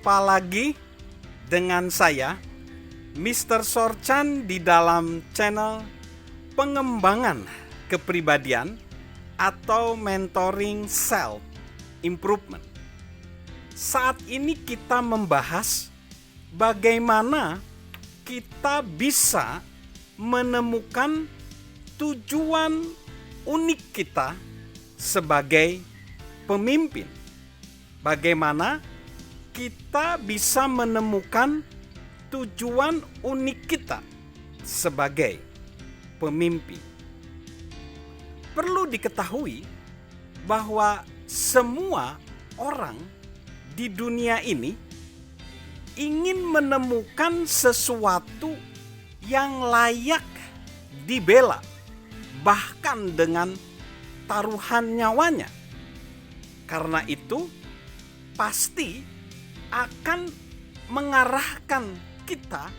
Jumpa lagi dengan saya, Mr. Sorchan, di dalam channel pengembangan kepribadian atau mentoring self improvement. Saat ini kita membahas bagaimana kita bisa menemukan tujuan unik kita sebagai pemimpin. Bagaimana kita bisa menemukan tujuan unik kita sebagai pemimpin. Perlu diketahui bahwa semua orang di dunia ini ingin menemukan sesuatu yang layak dibela, bahkan dengan taruhan nyawanya. Karena itu, pasti akan mengarahkan kita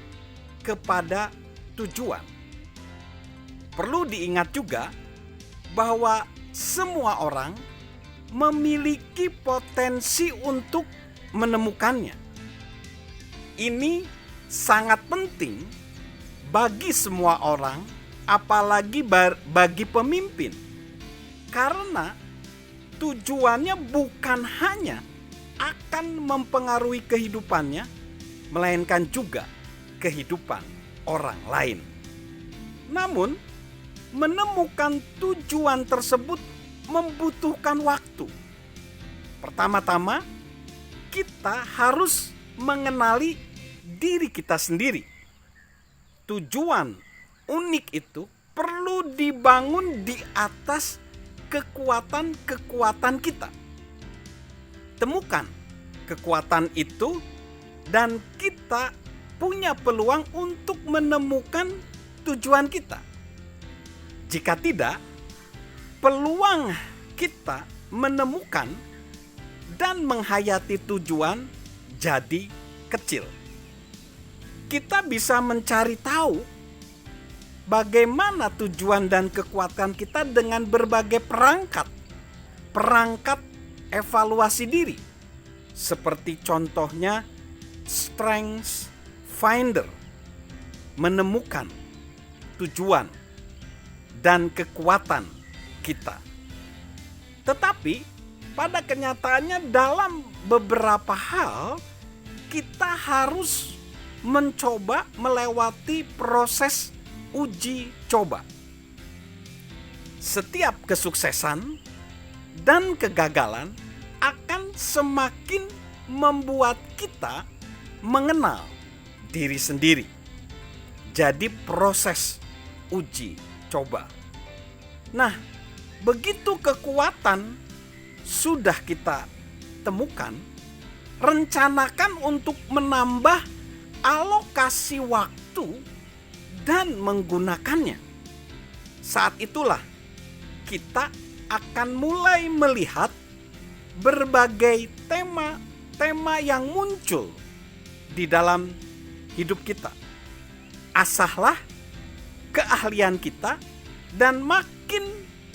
kepada tujuan. Perlu diingat juga bahwa semua orang memiliki potensi untuk menemukannya. Ini sangat penting bagi semua orang, apalagi bagi pemimpin, karena tujuannya bukan hanya akan mempengaruhi kehidupannya, melainkan juga kehidupan orang lain. Namun, menemukan tujuan tersebut membutuhkan waktu. Pertama-tama, kita harus mengenali diri kita sendiri. Tujuan unik itu perlu dibangun di atas kekuatan-kekuatan kita. Temukan kekuatan itu dan kita punya peluang untuk menemukan tujuan kita. Jika tidak, peluang kita menemukan dan menghayati tujuan jadi kecil. Kita bisa mencari tahu bagaimana tujuan dan kekuatan kita dengan berbagai perangkat evaluasi diri. Seperti contohnya Strengths Finder, menemukan tujuan dan kekuatan kita. Tetapi pada kenyataannya dalam beberapa hal kita harus mencoba melewati proses uji coba. Setiap kesuksesan dan kegagalan akan semakin membuat kita mengenal diri sendiri. Jadi proses uji coba. Nah, begitu kekuatan sudah kita temukan, rencanakan untuk menambah alokasi waktu dan menggunakannya. Saat itulah kita akan mulai melihat berbagai tema yang muncul di dalam hidup kita. Asahlah keahlian kita dan makin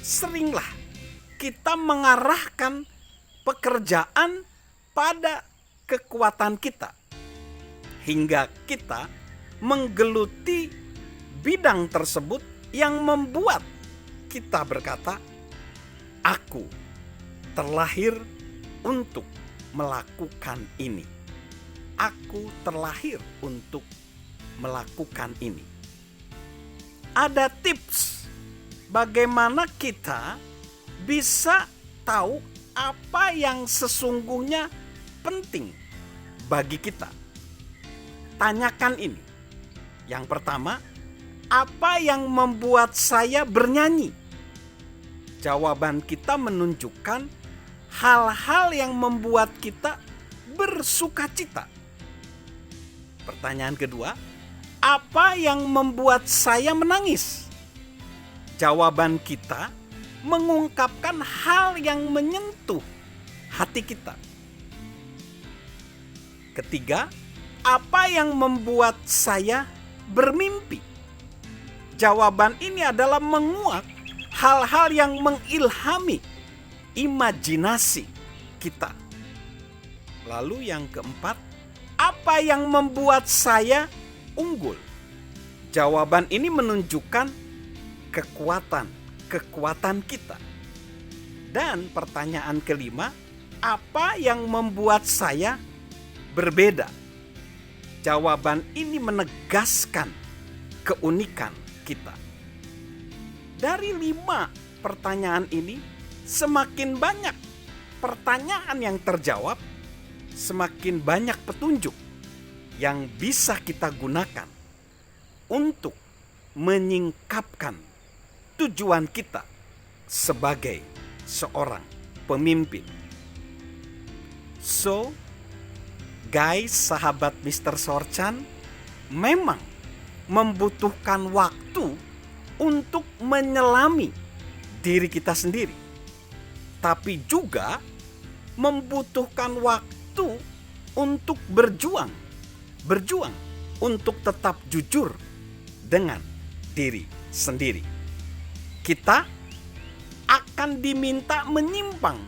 seringlah kita mengarahkan pekerjaan pada kekuatan kita, hingga kita menggeluti bidang tersebut yang membuat kita berkata, "Aku terlahir untuk melakukan ini. Aku terlahir untuk melakukan ini." Ada tips bagaimana kita bisa tahu apa yang sesungguhnya penting bagi kita. Tanyakan ini. Yang pertama, apa yang membuat saya bernyanyi? Jawaban kita menunjukkan hal-hal yang membuat kita bersukacita. Pertanyaan kedua, apa yang membuat saya menangis? Jawaban kita mengungkapkan hal yang menyentuh hati kita. Ketiga, apa yang membuat saya bermimpi? Jawaban ini adalah menguak hal-hal yang mengilhami imajinasi kita. Lalu yang keempat, Apa yang membuat saya unggul? Jawaban ini menunjukkan kekuatan kita. Dan pertanyaan kelima, apa yang membuat saya berbeda? Jawaban ini menegaskan keunikan kita. Dari 5 pertanyaan ini, semakin banyak pertanyaan yang terjawab, semakin banyak petunjuk yang bisa kita gunakan untuk menyingkapkan tujuan kita sebagai seorang pemimpin. So, guys, sahabat Mr. Sorchan, memang membutuhkan waktu untuk menyelami diri kita sendiri. Tapi juga membutuhkan waktu untuk berjuang untuk tetap jujur dengan diri sendiri. Kita akan diminta menyimpang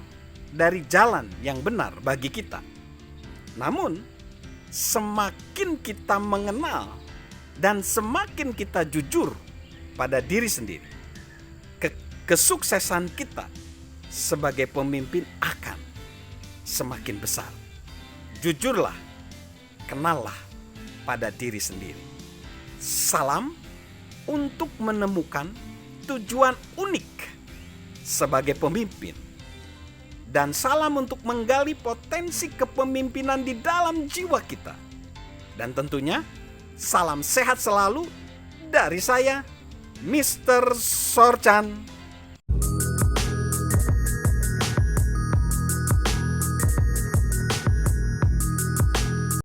dari jalan yang benar bagi kita. Namun, semakin kita mengenal dan semakin kita jujur pada diri sendiri, kesuksesan kita sebagai pemimpin akan semakin besar. Jujurlah, kenallah pada diri sendiri. Salam untuk menemukan tujuan unik sebagai pemimpin. Dan salam untuk menggali potensi kepemimpinan di dalam jiwa kita. Dan tentunya, salam sehat selalu dari saya, Mr. Sorchan.